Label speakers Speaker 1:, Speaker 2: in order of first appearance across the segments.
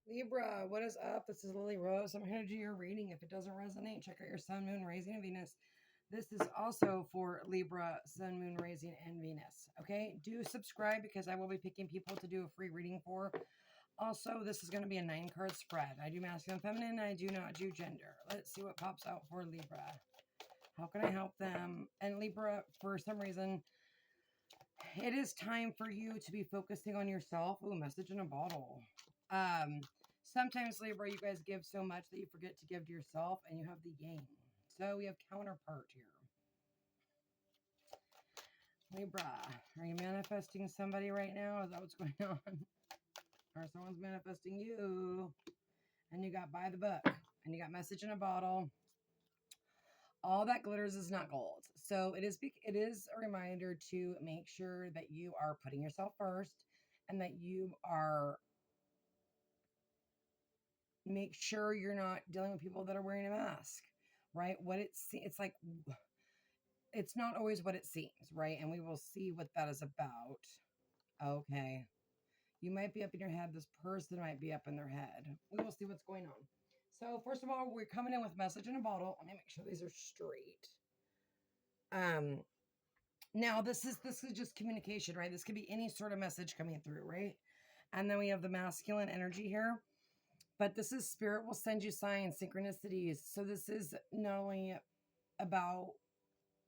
Speaker 1: Libra, what is up? This is Lily Rose. I'm here to do your reading. If it doesn't resonate, check out your Sun, Moon, Rising, and Venus. This is also for Libra, Sun, Moon, Rising, and Venus. Okay, do subscribe because I will be picking people to do a free reading for. Also, this is going to be a 9-card spread. I do masculine, feminine. I do not do gender. Let's see what pops out for Libra. How can I help them? And Libra, for some reason, it is time for you to be focusing on yourself. Ooh, message in a bottle. Sometimes, Libra, you guys give so much that you forget to give to yourself, and you have the yang. So we have counterpart here. Libra, are you manifesting somebody right now? Is that what's going on? Or someone's manifesting you? And you got by the book, and you got message in a bottle. All that glitters is not gold. So it is a reminder to make sure that you are putting yourself first, and that you are make sure you're not dealing with people that are wearing a mask, right? It's like, it's not always what it seems, right? And we will see what that is about. Okay. You might be up in your head. This person might be up in their head. We will see what's going on. So first of all, we're coming in with message in a bottle. Let me make sure these are straight. Now this is just communication, right? This could be any sort of message coming through, right? And then we have the masculine energy here. But this is spirit will send you signs, synchronicities. So this is not only about,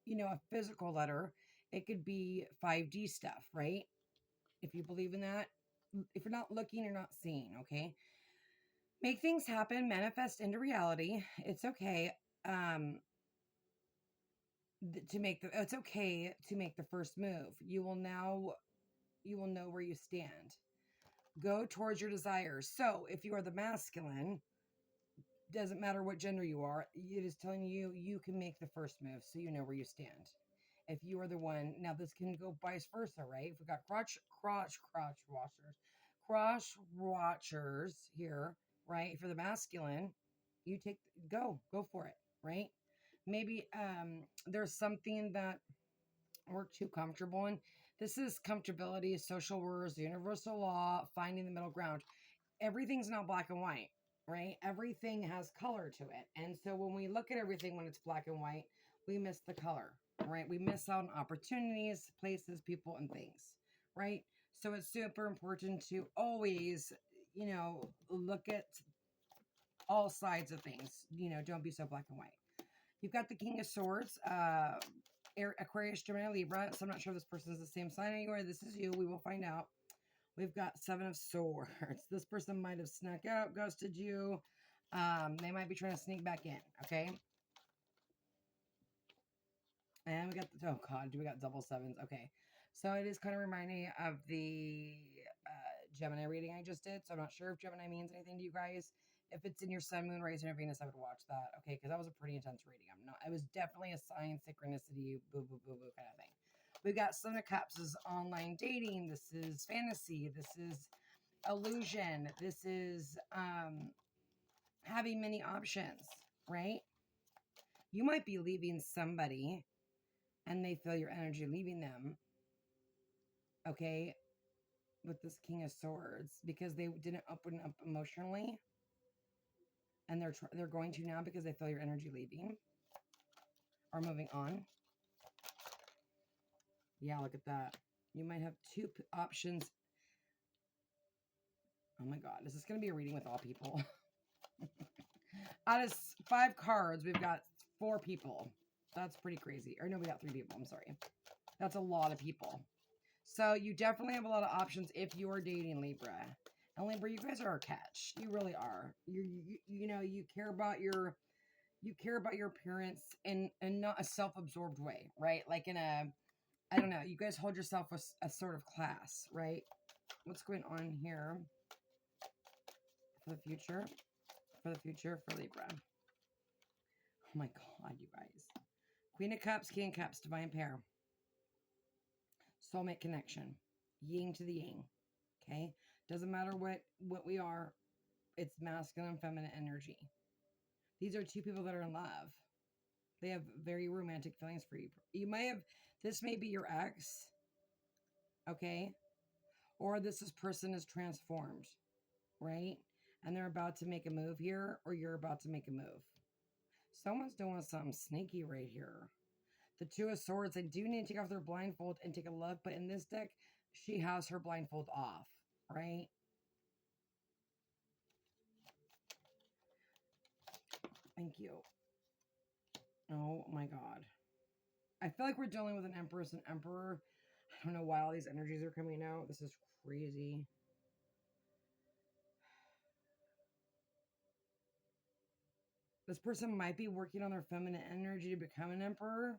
Speaker 1: a physical letter. It could be 5D stuff, right? If you believe in that. If you're not looking, you're not seeing, okay? Make things happen, manifest into reality. It's okay. It's okay to make the first move. You will know where you stand. Go towards your desires. So if you are the masculine, doesn't matter what gender you are, it is telling you you can make the first move, so you know where you stand. If you are the one, now this can go vice versa, right? If we got crotch watchers here, right? If you're the masculine, you go for it, right? Maybe there's something that we're too comfortable in. This is comfortability, social rules, universal law, finding the middle ground. Everything's not black and white, right? Everything has color to it. And so when we look at everything when it's black and white, we miss the color, right? We miss out on opportunities, places, people, and things, right? So it's super important to always, look at all sides of things. Don't be so black and white. You've got the King of Swords, Aquarius, Gemini, Libra. So I'm not sure if this person is the same sign anywhere. This is you. We will find out. We've got 7 of Swords. This person might have snuck out, ghosted you. They might be trying to sneak back in, okay? And we got oh God, we got double 7s. Okay. So it is kind of reminding me of the Gemini reading I just did. So I'm not sure if Gemini means anything to you guys. If it's in your Sun, Moon, Rising, or Venus, I would watch that. Okay, because that was a pretty intense reading. It was definitely a sign, synchronicity, boo, boo, boo, boo kind of thing. We've got Son of Cups. This is online dating. This is fantasy. This is illusion. This is having many options, right? You might be leaving somebody and they feel your energy leaving them, okay, with this King of Swords, because they didn't open up emotionally, and they're going to now because they feel your energy leaving or moving on. Yeah, look at that. You might have 2 options. Oh my God, is this going to be a reading with all people? Out of 5 cards, we've got 4 people. That's pretty crazy. Or no, we got 3 people. I'm sorry. That's a lot of people. So you definitely have a lot of options if you are dating Libra. And Libra, you guys are a catch. You really are. You care about your appearance in not a self-absorbed way, right? Like in a, I don't know. You guys hold yourself with a sort of class, right? What's going on here for the future? For the future for Libra. Oh my God, you guys. Queen of Cups, King of Cups, divine pair. Soulmate connection. Yin to the yang. Okay? Doesn't matter what we are. It's masculine and feminine energy. These are 2 people that are in love. They have very romantic feelings for you. This may be your ex. Okay? Or person is transformed. Right? and they're about to make a move here, or you're about to make a move. Someone's doing something sneaky right here. The Two of Swords, they do need to take off their blindfold and take a look, but in this deck, she has her blindfold off, right? Thank you. Oh my God. I feel like we're dealing with an Empress and Emperor. I don't know why all these energies are coming out. This is crazy. This person might be working on their feminine energy to become an Emperor.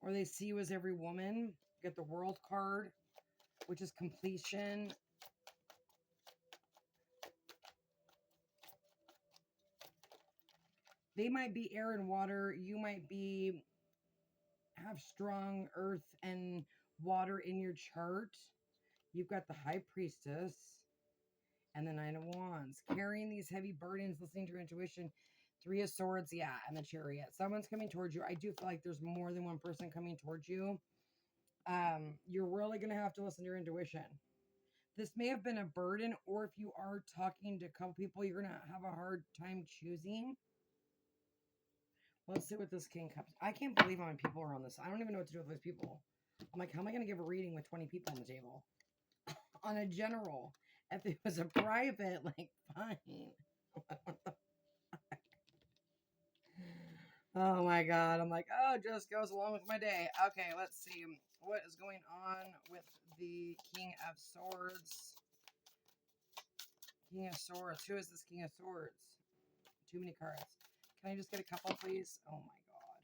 Speaker 1: Or they see you as every woman. Get the World card, which is completion. They might be air and water. You might be have strong earth and water in your chart. You've got the High Priestess and the Nine of Wands. Carrying these heavy burdens, listening to your intuition. Three of Swords, yeah, and the Chariot. Someone's coming towards you. I do feel like there's more than one person coming towards you. You're really going to have to listen to your intuition. This may have been a burden, or if you are talking to a couple people, you're going to have a hard time choosing. Let's see what this King Cups. I can't believe how many people are on this. I don't even know what to do with those people. I'm like, how am I going to give a reading with 20 people on the table? On a general. If it was a private, like, fine. Oh my God. I'm like, oh, just goes along with my day. Okay, let's see. What is going on with the King of Swords? King of Swords. Who is this King of Swords? Too many cards. Can I just get a couple, please? Oh my God.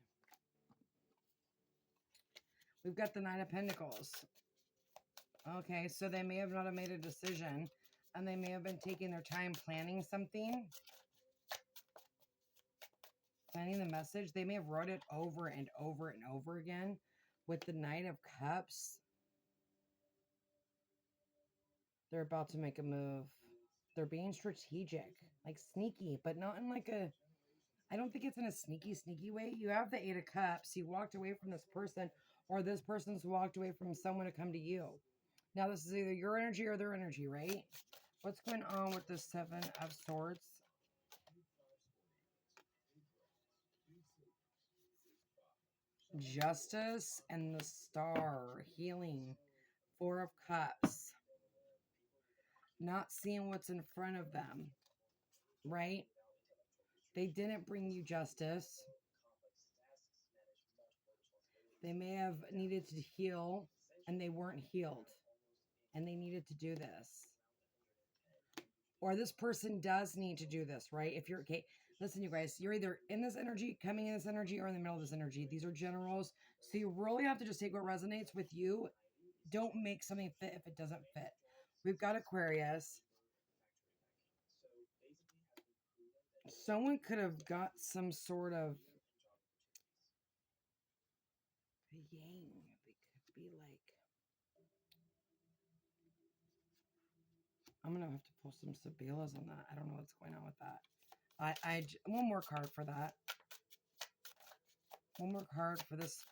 Speaker 1: We've got the Nine of Pentacles. Okay, so they may have not have made a decision, and they may have been taking their time planning something. Planning the message. They may have wrote it over and over and over again. With the Knight of Cups, they're about to make a move. They're being strategic, like sneaky, but not in like a, I don't think it's in a sneaky way. You have the Eight of Cups. You walked away from this person, or this person's walked away from someone to come to you. Now, this is either your energy or their energy, right? What's going on with the Seven of Swords? Justice and the Star. Healing. Four of Cups. Not seeing what's in front of them, right? They didn't bring you justice. They may have needed to heal, and they weren't healed, and they needed to do this. Or this person does need to do this, right? If you're, okay, listen, you guys, you're either in this energy, coming in this energy, or in the middle of this energy. These are generals. So you really have to just take what resonates with you. Don't make something fit if it doesn't fit. We've got Aquarius. Someone could have got some sort of yang. They could be like, I'm going to have to pull some Sabilas on that. I don't know what's going on with that. One more card for that. One more card for this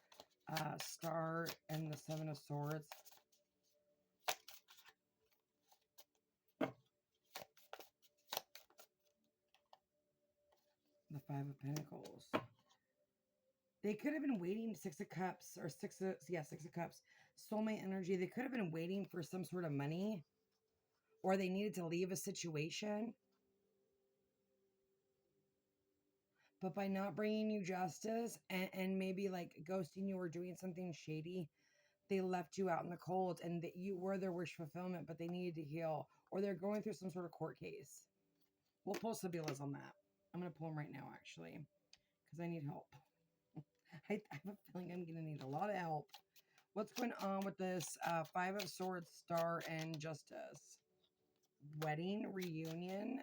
Speaker 1: Star and the Seven of Swords. The Five of Pentacles. They could have been waiting. Six of Cups, or Six of Cups. Soulmate energy. They could have been waiting for some sort of money, or they needed to leave a situation. But by not bringing you justice and maybe like ghosting you or doing something shady, they left you out in the cold, and that you were their wish fulfillment, but they needed to heal, or they're going through some sort of court case. We'll pull Sabilas on that. I'm going to pull them right now, actually, because I need help. I have a feeling I'm going to need a lot of help. What's going on with this Five of Swords, Star, and Justice? Wedding, reunion.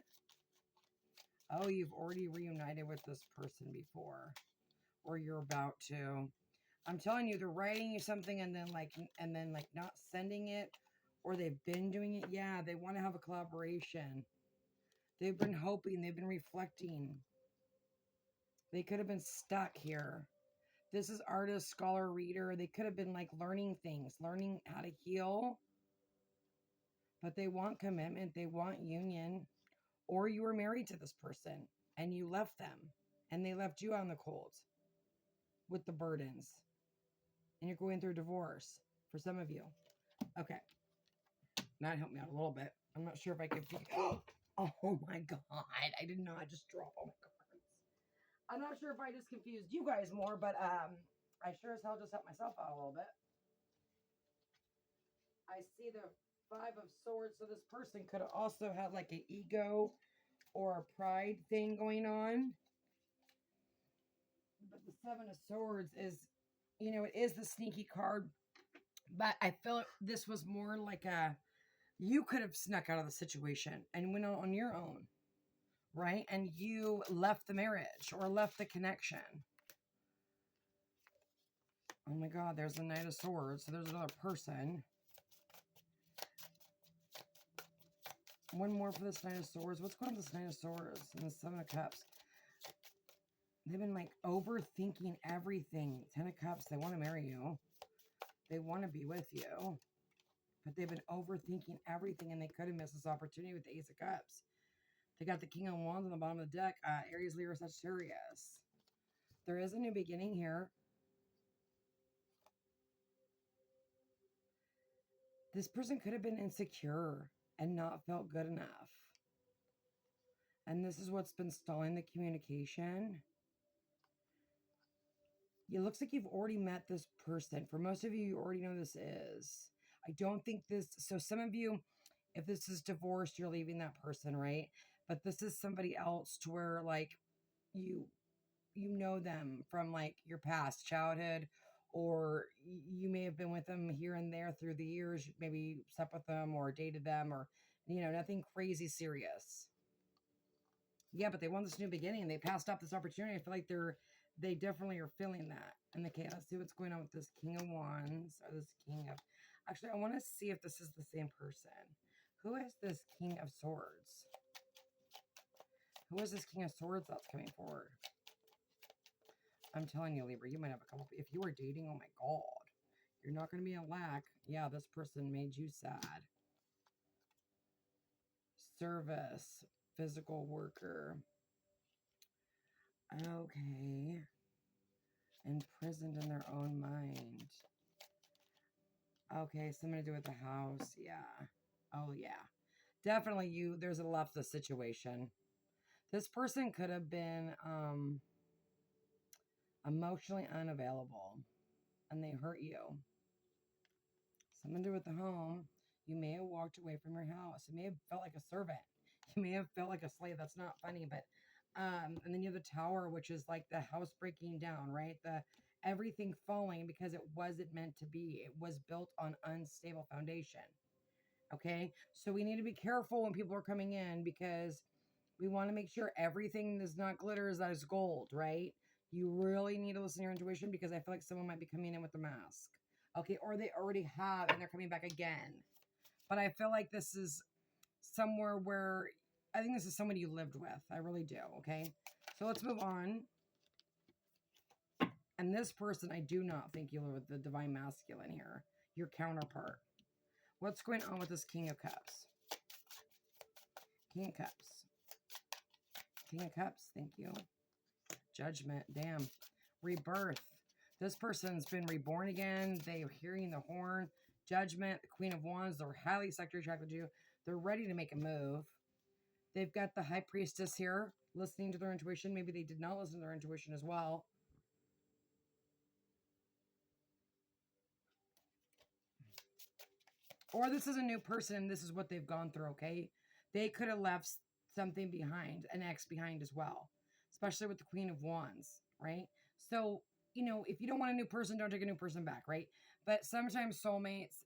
Speaker 1: Oh, you've already reunited with this person before, or you're about to. I'm telling you, they're writing you something and then like not sending it, or they've been doing it. Yeah, they want to have a collaboration. They've been hoping, they've been reflecting. They could have been stuck here. This is artist, scholar, reader. They could have been like learning things, learning how to heal. but they want commitment, they want union, or you were married to this person and you left them and they left you on the cold with the burdens and you're going through divorce for some of you. Okay. That helped me out a little bit. I'm not sure if I can. Oh my God. I did not just drop all my cards. I'm not sure if I just confused you guys more, but I sure as hell just helped myself out a little bit. I see the Five of Swords. So this person could have also had like an ego or a pride thing going on. But the Seven of Swords is, it is the sneaky card. But I feel this was more like you could have snuck out of the situation and went on your own, right? And you left the marriage or left the connection. Oh my God, there's the Knight of Swords. So there's another person. One more for this Knight of Swords. What's going on with this Knight of Swords and the Seven of Cups? They've been like overthinking everything. 10 of Cups, they want to marry you. They want to be with you. But they've been overthinking everything and they could have missed this opportunity with the Ace of Cups. They got the King of Wands on the bottom of the deck. Aries, Libra, Sagittarius. There is a new beginning here. This person could have been insecure and not felt good enough. And this is what's been stalling the communication. It looks like you've already met this person. For most of you, you already know who this is. I don't think this... So some of you, if this is divorced, you're leaving that person, right? But this is somebody else to where, like, you know them from, like, your past childhood, or you may have been with them here and there through the years. Maybe slept with them or dated them or, nothing crazy serious. Yeah, but they want this new beginning. They passed up this opportunity. I feel like they definitely are feeling that. And okay, let's see what's going on with this King of Wands or this King of... Actually, I want to see if this is the same person. Who is this King of Swords? Who is this King of Swords that's coming forward? I'm telling you, Libra, you might have a couple... If you are dating, oh my God, you're not going to be in lack. Yeah, this person made you sad. Service, physical worker. Okay. Imprisoned in their own mind. Okay, something to do with the house. Yeah. Oh, yeah. Definitely there's a left the situation. This person could have been emotionally unavailable and they hurt you. Something to do with the home. You may have walked away from your house. You may have felt like a servant. You may have felt like a slave. That's not funny, but and then you have the Tower, which is like the house breaking down, right? The everything falling because it wasn't meant to be. It was built on unstable foundation. Okay, so we need to be careful when people are coming in because we want to make sure everything that's not glitter is as gold, right? You really need to listen to your intuition because I feel like someone might be coming in with a mask. Okay, or they already have and they're coming back again. But I feel like this is somewhere where I think this is somebody you lived with. I really do, okay? So let's move on. And this person, I do not think you live with the Divine Masculine here. Your counterpart. What's going on with this King of Cups? King of Cups. King of Cups, thank you. Judgment, damn. Rebirth. This person's been reborn again. They're hearing the horn. Judgment, the Queen of Wands. They're highly sexually attracted to you. They're ready to make a move. They've got the High Priestess here, listening to their intuition. Maybe they did not listen to their intuition as well. Or this is a new person and this is what they've gone through, okay? They could have left something behind, an ex behind as well, especially with the Queen of Wands, right? So, if you don't want a new person, don't take a new person back, right? But sometimes soulmates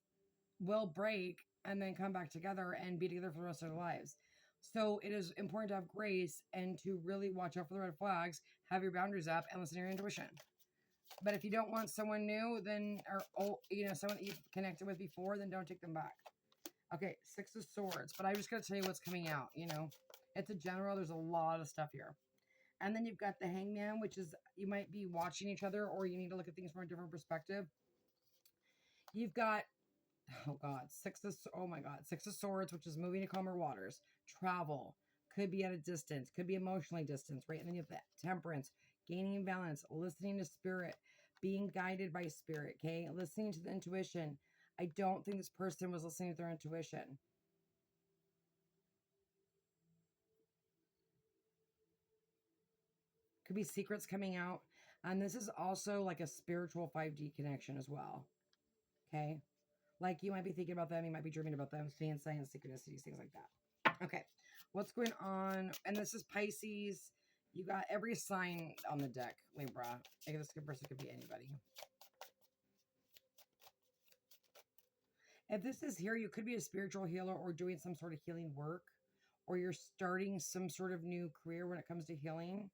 Speaker 1: will break and then come back together and be together for the rest of their lives. So it is important to have grace and to really watch out for the red flags, have your boundaries up, and listen to your intuition. But if you don't want someone new, then, or someone that you've connected with before, then don't take them back. Okay, Six of Swords. But I just got to tell you what's coming out, It's a general. There's a lot of stuff here. And then you've got the Hangman, which is you might be watching each other or you need to look at things from a different perspective. You've got oh God, oh my God, Six of Swords, which is moving to calmer waters, travel, could be at a distance, could be emotionally distant, right? And then you have that Temperance, gaining balance, listening to spirit, being guided by spirit, okay? Listening to the intuition. I don't think this person was listening to their intuition. Could be secrets coming out. And this is also like a spiritual 5D connection as well. Okay. Like you might be thinking about them. You might be dreaming about them. Seeing signs, synchronicities, things like that. Okay. What's going on? And this is Pisces. You got every sign on the deck, Libra. This person could be anybody. If this is here, you could be a spiritual healer or doing some sort of healing work, or you're starting some sort of new career when it comes to healing,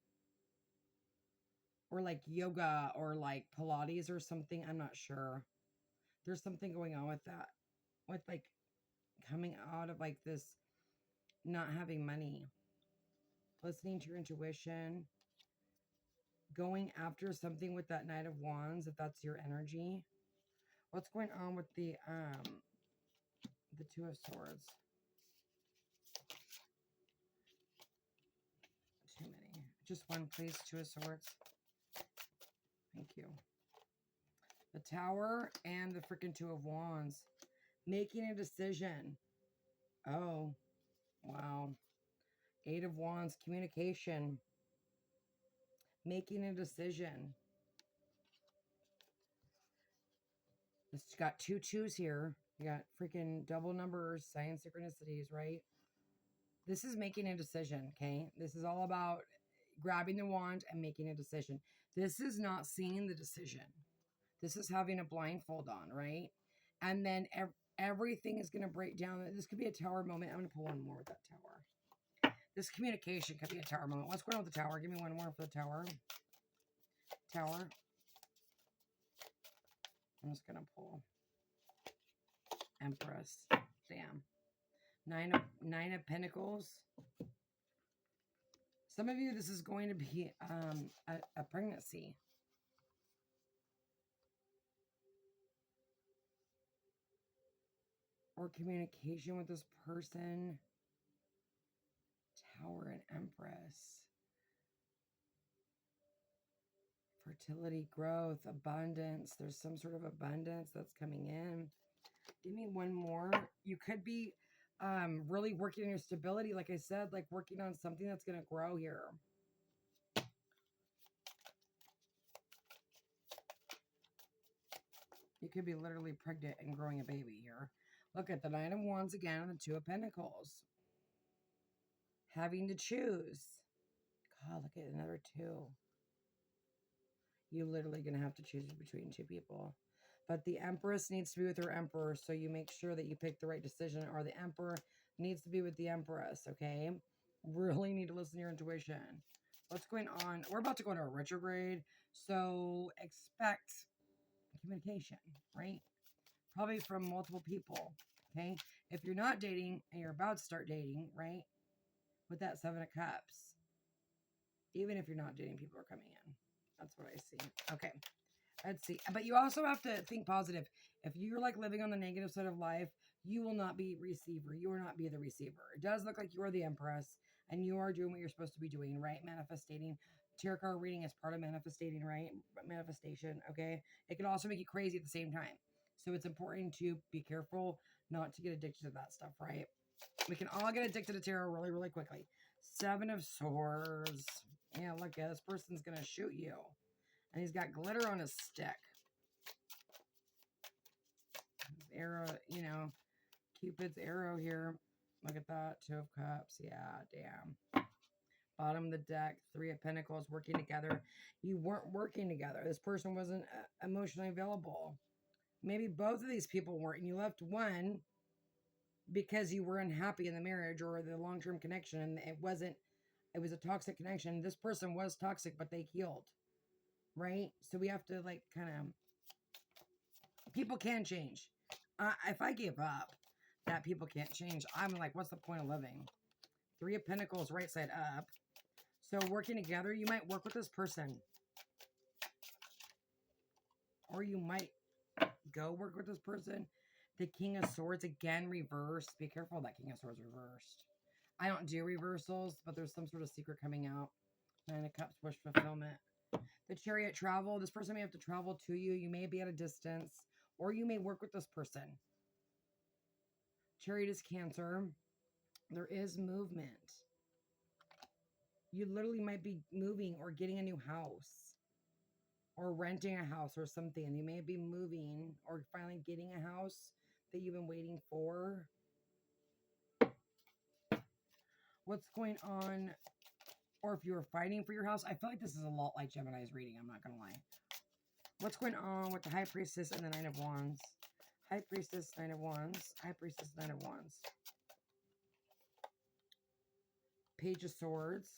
Speaker 1: or like yoga or like Pilates or something. I'm not sure. There's something going on with that, with like coming out of like this not having money, listening to your intuition, going after something with that Knight of Wands, if that's your energy. What's going on with the Two of Swords? Too many. Just one, please. Two of Swords. Thank you. The Tower and the freaking Two of Wands. Making a decision. Oh, wow. Eight of Wands. Communication. Making a decision. It's got two twos here. You got freaking double numbers, sign synchronicities, right? This is making a decision, okay? This is all about grabbing the wand and making a decision. This is not seeing the decision. This is having a blindfold on, right? And then everything is going to break down. This could be a tower moment. I'm going to pull one more with that tower. This communication could be a tower moment. What's going on with the tower? Give me one more for the tower. Tower. I'm just going to pull Empress. Damn. Nine of Pentacles. Some of you, this is going to be a pregnancy. Or communication with this person. Tower and Empress. Fertility, growth, abundance. There's some sort of abundance that's coming in. Give me one more. You could be really working on your stability. Like I said, like working on something that's going to grow here. You could be literally pregnant and growing a baby here. Look at the Nine of Wands again and the Two of Pentacles. Having to choose. God, look at another two. You're literally going to have to choose between two people. But the Empress needs to be with her Emperor, so you make sure that you pick the right decision, or the Emperor needs to be with the Empress, okay? Really need to listen to your intuition. What's going on? We're about to go into a retrograde, so expect communication, right? Probably from multiple people, okay? If you're not dating and you're about to start dating, right? With that Seven of Cups, even if you're not dating, people are coming in. That's what I see. Okay. Let's see. But you also have to think positive. If you're like living on the negative side of life, you will not be receiver. You will not be the receiver. It does look like you are the Empress and you are doing what you're supposed to be doing, right? Manifestating. Tarot card reading is part of manifestating, right? Manifestation, okay? It can also make you crazy at the same time. So it's important to be careful not to get addicted to that stuff, right? We can all get addicted to tarot really, really quickly. Seven of Swords. Yeah, look at this person's going to shoot you. And he's got glitter on his stick. Arrow, you know, Cupid's arrow here. Look at that. Two of Cups. Yeah, damn. Bottom of the deck. Three of Pentacles working together. You weren't working together. This person wasn't emotionally available. Maybe both of these people weren't. And you left one because you were unhappy in the marriage or the long-term connection. And it was a toxic connection. This person was toxic, but they healed. Right? So we have to like kind of, people can change. If I give up that people can't change, I'm like, what's the point of living? Three of Pentacles, right side up. So working together, you might work with this person. Or you might go work with this person The King of Swords, again, reversed. Be careful of that King of Swords reversed. I don't do reversals, but there's some sort of secret coming out. Nine of Cups, wish fulfillment. The Chariot, travel. This person may have to travel to you. You may be at a distance, or you may work with this person. Chariot is Cancer. There is movement. You literally might be moving or getting a new house or renting a house or something. You may be moving or finally getting a house that you've been waiting for. What's going on? Or if you're fighting for your house. I feel like this is a lot like Gemini's reading. I'm not going to lie. What's going on with the High Priestess and the Nine of Wands? High Priestess, Nine of Wands. High Priestess, Nine of Wands. Page of Swords.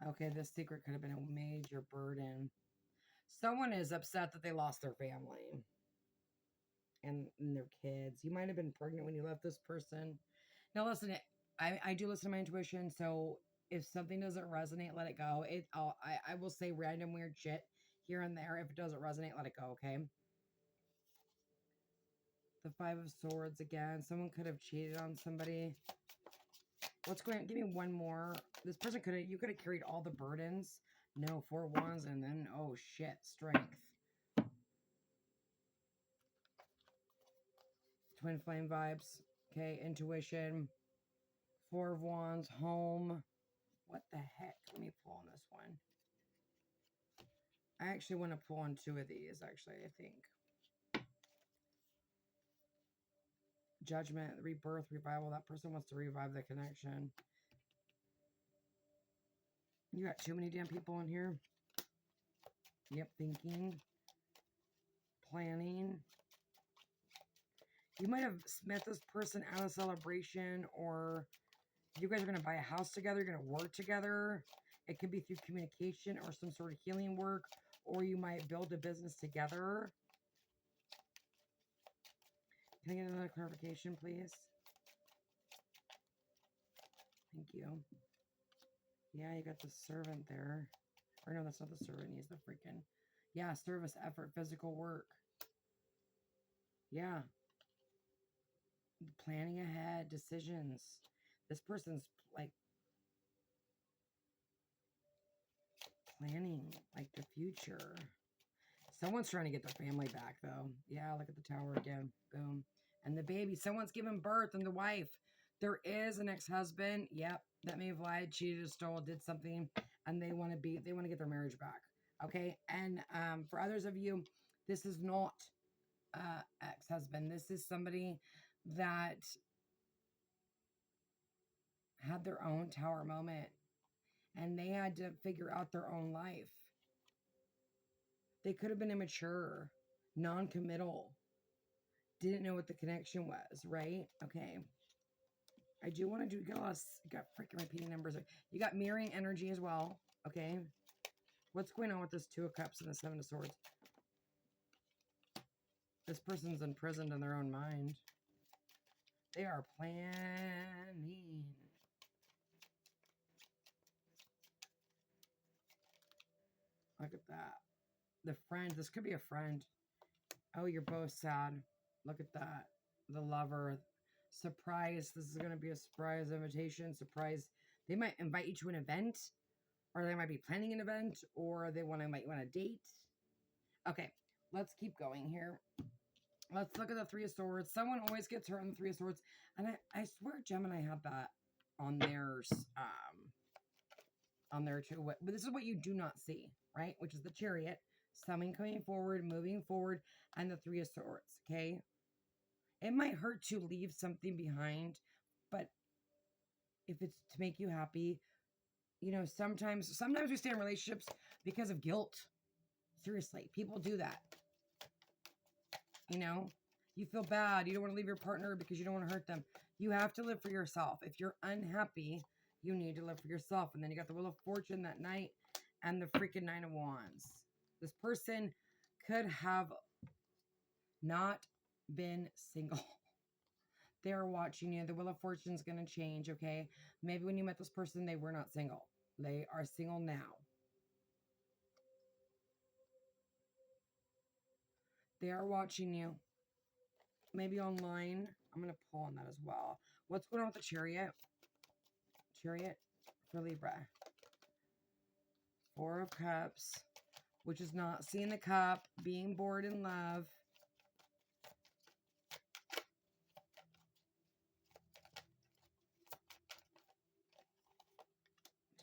Speaker 1: Okay, this secret could have been a major burden. Someone is upset that they lost their family and their kids. You might have been pregnant when you left this person. Now, listen, I do listen to my intuition, so if something doesn't resonate, let it go. I will say random weird shit here and there. If it doesn't resonate, let it go, okay? The Five of Swords again. Someone could have cheated on somebody. What's going on? Give me one more. This person you could have carried all the burdens. No, 4 Wands, and then, oh shit, Strength. Twin Flame vibes. Okay, Intuition. 4 of Wands, Home. What the heck? Let me pull on this one. I actually want to pull on 2 of these, actually, I think. Judgment, Rebirth, Revival. That person wants to revive the connection. You got too many damn people in here. Yep, thinking. Planning. You might have met this person at a celebration, or you guys are going to buy a house together. You're going to work together. It could be through communication or some sort of healing work, or you might build a business together. Can I get another clarification, please? Thank you. Yeah, you got the servant there. Or no, that's not the servant. He's the freaking... Yeah, service, effort, physical work. Yeah. Planning ahead, decisions. This person's, like, planning, like, the future. Someone's trying to get their family back, though. Yeah, look at the tower again. Boom. And the baby. Someone's giving birth, and the wife. There is an ex-husband. Yep. That may have lied, cheated, stole, did something, and they want to get their marriage back. Okay. And for others of you, this is not ex-husband. This is somebody that had their own tower moment, and they had to figure out their own life. They could have been immature, non-committal, didn't know what the connection was, right? Okay. I do want to do, you got freaking repeating numbers. You got mirroring energy as well, okay? What's going on with this 2 of Cups and the 7 of Swords? This person's imprisoned in their own mind. They are planning. Look at that. The friend. This could be a friend. Oh, you're both sad. Look at that. The Lover. Surprise. This is going to be a surprise invitation. Surprise. They might invite you to an event, or they might be planning an event, or they might want a date. Okay, let's keep going here. Let's look at the 3 of Swords. Someone always gets hurt in the 3 of Swords, and I swear Gemini had that on theirs, on there too. But this is what you do not see, right? Which is the Chariot, someone coming forward, moving forward, and the 3 of Swords. Okay, it might hurt to leave something behind, but if it's to make you happy, you know, sometimes we stay in relationships because of guilt. Seriously, people do that. You know, you feel bad. You don't want to leave your partner because you don't want to hurt them. You have to live for yourself. If you're unhappy, you need to live for yourself. And then you got the Wheel of Fortune that night and the freaking 9 of Wands. This person could have not been single. They're watching you. The Wheel of Fortune is going to change, okay? Maybe when you met this person, they were not single. They are single now. They are watching you. Maybe online. I'm going to pull on that as well. What's going on with the Chariot? Chariot for Libra. Four of Cups, which is not seeing the cup, being bored in love.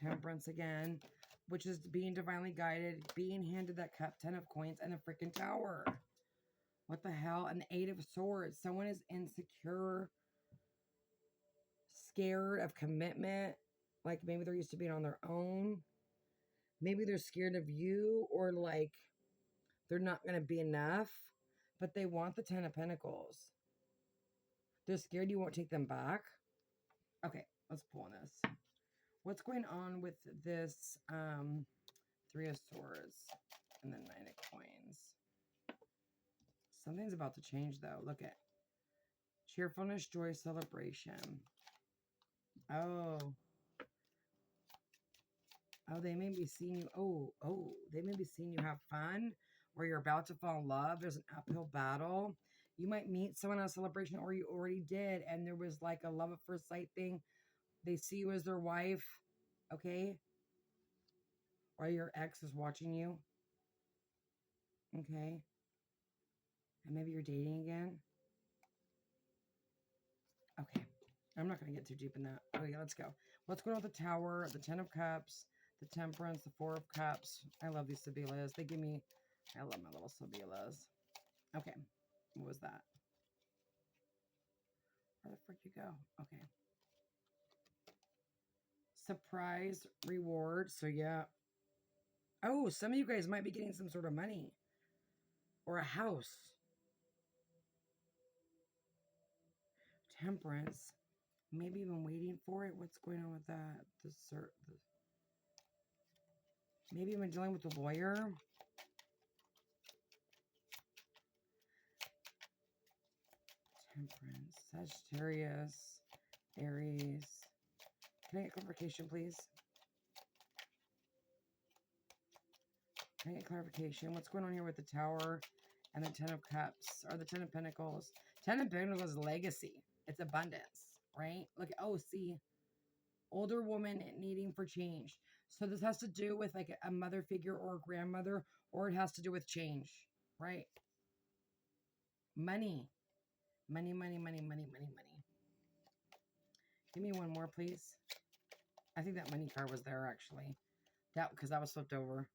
Speaker 1: Temperance again, which is being divinely guided, being handed that cup, 10 of coins, and the freaking Tower. What the hell? And the 8 of Swords. Someone is insecure, scared of commitment. Like maybe they're used to being on their own. Maybe they're scared of you, or like they're not going to be enough, but they want the 10 of Pentacles. They're scared you won't take them back. Okay, let's pull on this. What's going on with this 3 of Swords and then 9 of Coins? Something's about to change, though. Look at cheerfulness, joy, celebration. Oh, they may be seeing you. They may be seeing you have fun, or you're about to fall in love. There's an uphill battle. You might meet someone at a celebration, or you already did, and there was like a love at first sight thing. They see you as their wife, okay? Or your ex is watching you, okay? And maybe you're dating again. Okay, I'm not going to get too deep in that. Okay, let's go. Let's go to the Tower, the 10 of Cups, the Temperance, the 4 of Cups. I love these Sibylas. They give me, I love my little Sibylas. Okay, what was that? Where the frick you go? Okay. Surprise reward. So yeah. Oh, some of you guys might be getting some sort of money. Or a house. Temperance. Maybe even waiting for it. What's going on with that? Maybe even dealing with a lawyer. Temperance. Sagittarius. Aries. Can I get clarification, please? Can I get clarification? What's going on here with the Tower and the 10 of Cups? Or the 10 of Pentacles? 10 of Pentacles is legacy. It's abundance, right? Look, oh, see. Older woman needing for change. So this has to do with like a mother figure or a grandmother, or it has to do with change, right? Money. Money, money, money, money, money, money. Give me one more, please. I think that money card was there, actually. Because that was flipped over.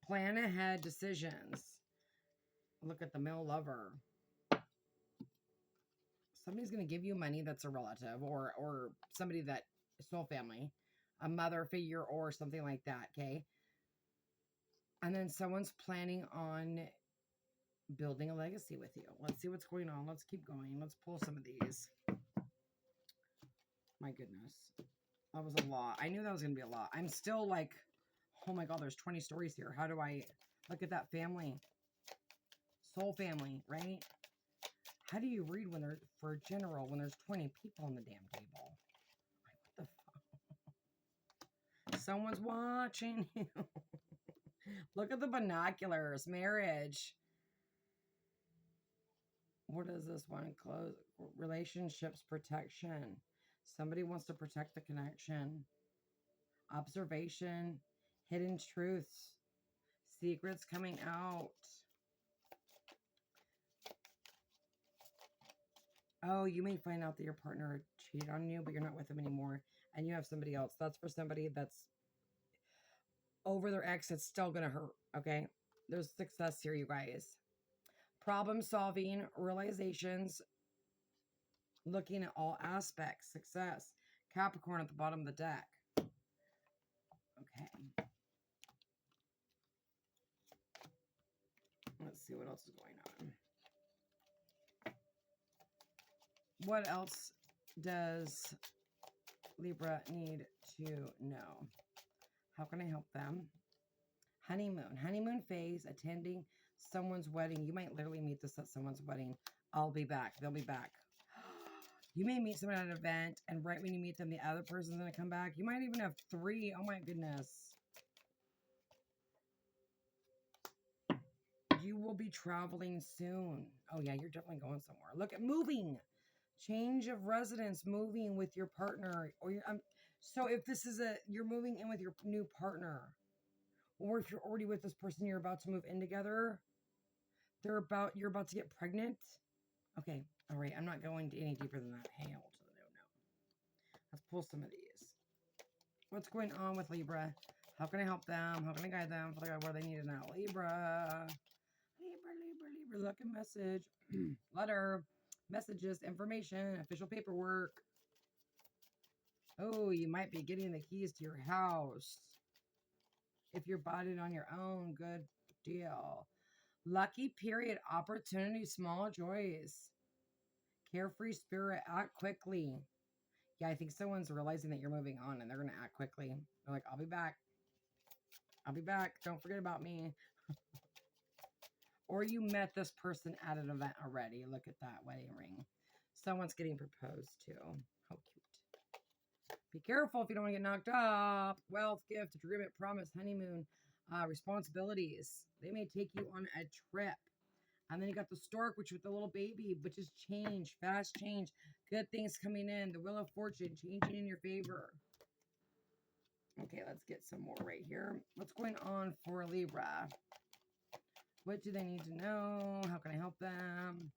Speaker 1: Plan ahead decisions. Look at the male lover. Somebody's going to give you money that's a relative, or somebody that is soul family, a mother figure or something like that, okay? And then someone's planning on building a legacy with you. Let's see what's going on. Let's keep going. Let's pull some of these. My goodness. That was a lot. I knew that was going to be a lot. I'm still like, oh my God, there's 20 stories here. How do I look at that family? Soul family, right? How do you read when there's, for general, when there's 20 people on the damn table? Like, what the fuck? Someone's watching you. Look at the binoculars. Marriage. What is this one? Close. Relationships, protection. Somebody wants to protect the connection. Observation. Hidden truths. Secrets coming out. Oh, you may find out that your partner cheated on you, but you're not with them anymore, and you have somebody else. That's for somebody that's over their ex. It's still going to hurt, okay? There's success here, you guys. Problem solving, realizations, looking at all aspects, success. Capricorn at the bottom of the deck. Okay. Let's see what else is going on. What else does Libra need to know? How can I help them? Honeymoon. Honeymoon phase, attending someone's wedding. You might literally meet this at someone's wedding. I'll be back. They'll be back. You may meet someone at an event, and right when you meet them, the other person's going to come back. You might even have 3. Oh my goodness. You will be traveling soon. Oh yeah, you're definitely going somewhere. Look at moving. Change of residence, moving with your partner, or your so if this is you're moving in with your new partner, or if you're already with this person, you're about to move in together. You're about to get pregnant. Okay, all right. I'm not going any deeper than that. Hail to the no. Let's pull some of these. What's going on with Libra? How can I help them? How can I guide them? What do they need to know? Libra. Look at message. Letter. Messages. Information. Official paperwork. Oh, you might be getting the keys to your house. If you're bought it on your own, good deal. Lucky period. Opportunity. Small joys. Carefree spirit. Act quickly. Yeah, I think someone's realizing that you're moving on and they're going to act quickly. They're like, I'll be back. I'll be back. Don't forget about me. Or you met this person at an event already. Look at that wedding ring. Someone's getting proposed to. How cute. Be careful if you don't want to get knocked up. Wealth, gift, agreement, promise, honeymoon, responsibilities. They may take you on a trip. And then you got the stork, which with the little baby, which is change, fast change, good things coming in. The wheel of fortune, changing in your favor. Okay, let's get some more right here. What's going on for Libra? What do they need to know? How can I help them?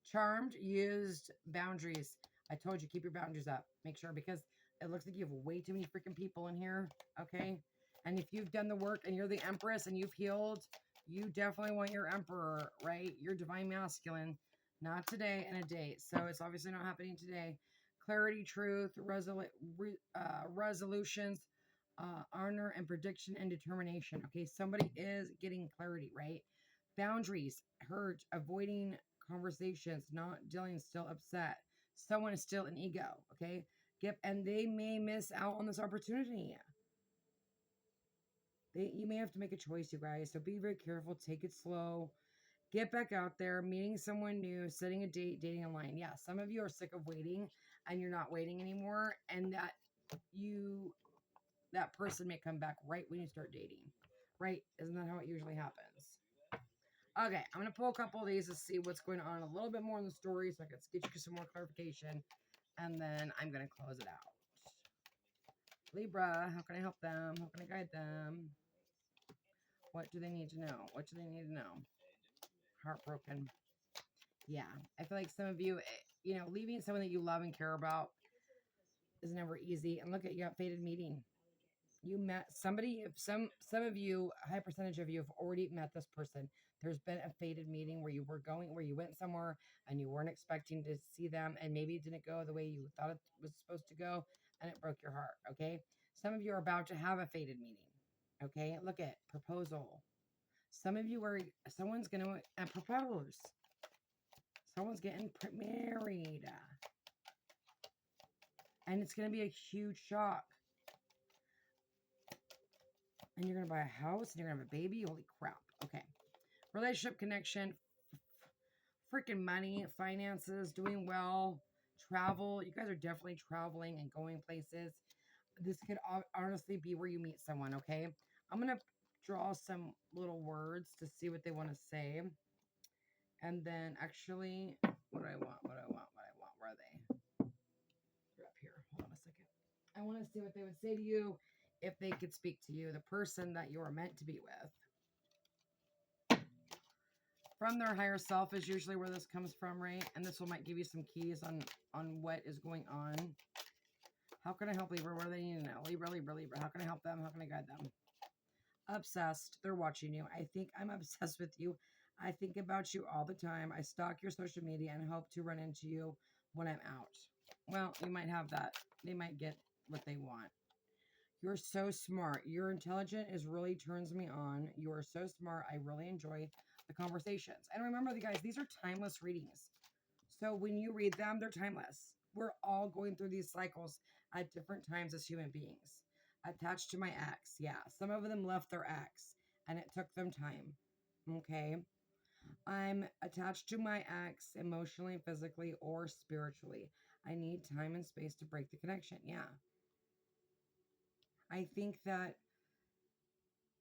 Speaker 1: Charmed, used, boundaries. I told you, keep your boundaries up. Make sure, because it looks like you have way too many freaking people in here, okay? And if you've done the work and you're the Empress and you've healed, you definitely want your Emperor, right? Your Divine Masculine. Not today and a date. So it's obviously not happening today. Clarity, truth, resolutions, honor, and prediction and determination. Okay, somebody is getting clarity, right? Boundaries, hurt, avoiding conversations, not dealing, still upset. Someone is still an ego, okay? And they may miss out on this opportunity. You may have to make a choice, you guys. So be very careful. Take it slow. Get back out there, meeting someone new, setting a date, dating online. Yeah, some of you are sick of waiting and you're not waiting anymore. And that person may come back right when you start dating. Right? Isn't that how it usually happens? Okay, I'm going to pull a couple of these to see what's going on a little bit more in the story so I can get you some more clarification. And then I'm going to close it out. Libra, how can I help them? How can I guide them? What do they need to know? What do they need to know? Heartbroken. Yeah, I feel like some of you, leaving someone that you love and care about is never easy. And look at, you got fated meeting. You met somebody. If some of you, a high percentage of you have already met this person. There's been a fated meeting where you went somewhere and you weren't expecting to see them, and maybe it didn't go the way you thought it was supposed to go, and it broke your heart. Okay, some of you are about to have a fated meeting. Okay, look at proposal. Some of you someone's going to propose. Someone's getting married. And it's going to be a huge shock. And you're going to buy a house and you're going to have a baby. Holy crap. Okay. Relationship connection. Freaking money. Finances. Doing well. Travel. You guys are definitely traveling and going places. This could honestly be where you meet someone, okay? I'm going to draw some little words to see what they want to say. And then actually, what do I want? Where are they? They're up here. Hold on a second. I want to see what they would say to you if they could speak to you, the person that you are meant to be with. From their higher self is usually where this comes from, right? And this might give you some keys on what is going on. How can I help Libra? What do they need to know? Libra. How can I help them? How can I guide them? Obsessed. They're watching you. I think I'm obsessed with you. I think about you all the time. I stalk your social media and hope to run into you when I'm out. Well, you might have that. They might get what they want. You're so smart. Your intelligence really turns me on. You are so smart. I really enjoy the conversations. And remember, you guys, these are timeless readings. So when you read them, they're timeless. We're all going through these cycles at different times as human beings. Attached to my ex. Yeah, some of them left their ex and it took them time. Okay. I'm attached to my ex emotionally, physically, or spiritually. I need time and space to break the connection. Yeah. I think that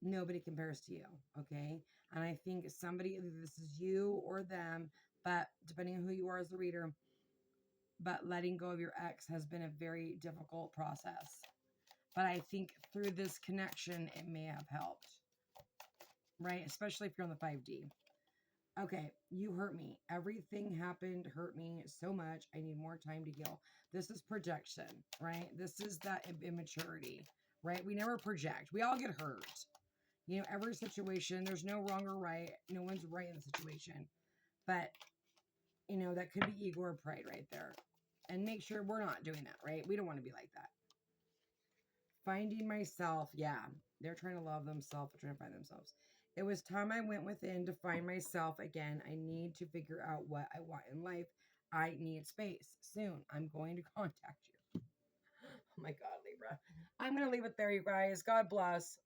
Speaker 1: Nobody compares to you, okay? And I think somebody, either this is you or them, but depending on who you are as the reader, but letting go of your ex has been a very difficult process. But I think through this connection, it may have helped, right? Especially if you're on the 5D. Okay, you hurt me. Everything happened, hurt me so much. I need more time to heal. This is projection, right? This is that immaturity, right? We never project. We all get hurt. You know, every situation, there's no wrong or right. No one's right in the situation. But, you know, that could be ego or pride right there. And make sure we're not doing that, right? We don't want to be like that. Finding myself, yeah. They're trying to love themselves. They're trying to find themselves. It was time I went within to find myself again. I need to figure out what I want in life. I need space. Soon, I'm going to contact you. Oh my God, Libra. I'm going to leave it there, you guys. God bless.